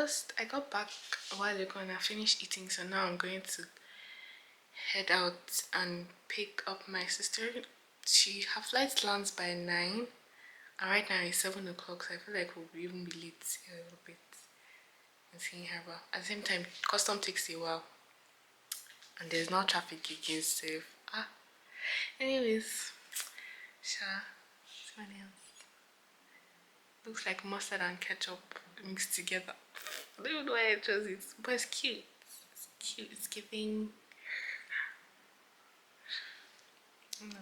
I got back a while ago and I finished eating, so now I'm going to head out and pick up my sister. Her flight lands by 9 and right now it's 7 o'clock, so I feel like we'll even be late a little bit and seeing her. But at the same time, custom takes a while and there's no traffic again, so anyways, what else? Looks like mustard and ketchup mixed together. I don't even know why I chose it, but it's cute. It's cute. It's giving. I don't know.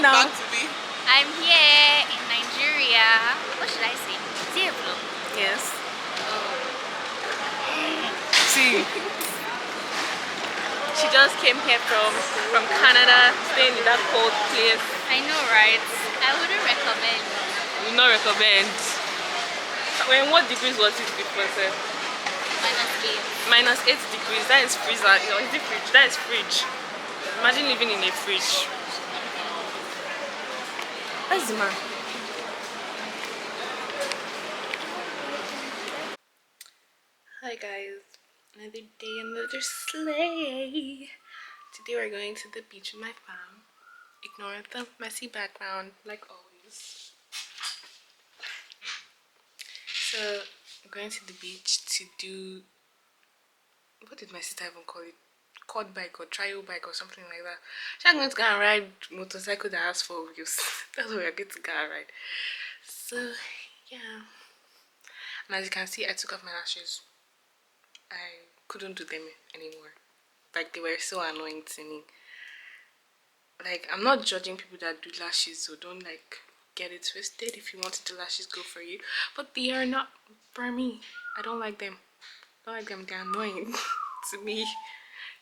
I'm here in Nigeria. What should I say? Zero. Yes. See, she just came here from Canada, staying in that cold place. I know, right? I wouldn't recommend. You would not recommend. When what degrees was it before, sir? -8. -8 degrees. That is freezer. You know, is it fridge? That is fridge. Imagine living in a fridge. Where's the man? Hi guys, another day, another sleigh. Today we're going to the beach with my fam. Ignore the messy background like always. So I'm going to the beach to do, what did my sister even call it? Quad bike or trio bike or something like that. I'm going to go and ride motorcycle that has 4 wheels. That's what we're going to go and ride. So yeah, and as you can see, I took off my lashes. I couldn't do them anymore. Like, they were so annoying to me. Like, I'm not judging people that do lashes, so don't like get it twisted. If you want to do lashes, go for you, but they are not for me. I don't like them. They're annoying to me.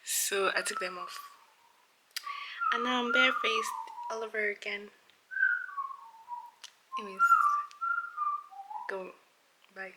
So I took them off and now I'm barefaced all over again. Anyways, go. Bye.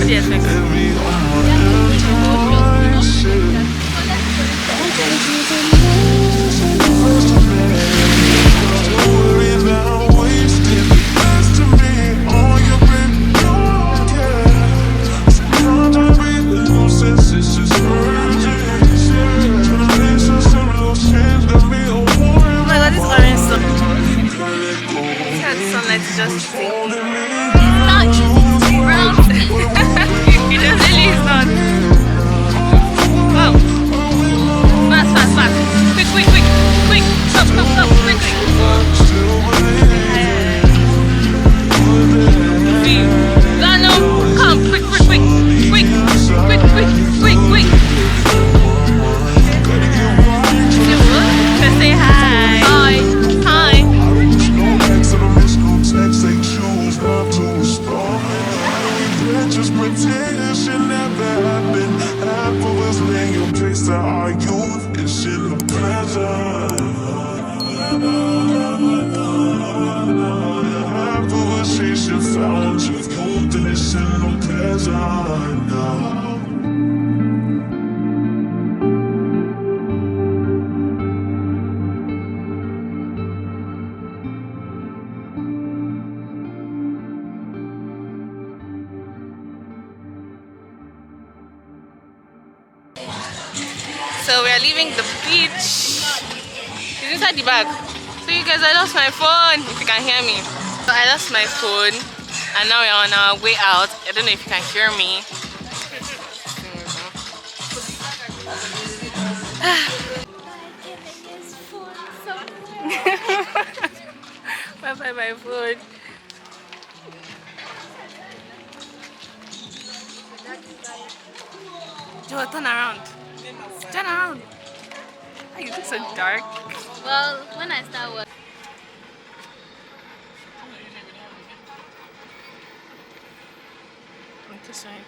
Yes, just pretend it should never happen. Half of us laying in place that our youth is in the present. Half of us chasing fountains of youth and it's in the present now. So we are leaving the beach. It's inside the bag. So you guys, I lost my phone, if you can hear me. So I lost my phone and now we're on our way out. I don't know if you can hear me. Bye my phone. Joe, turn around. Turn around. Why is it so dark? Well, when I start work. I'm just saying.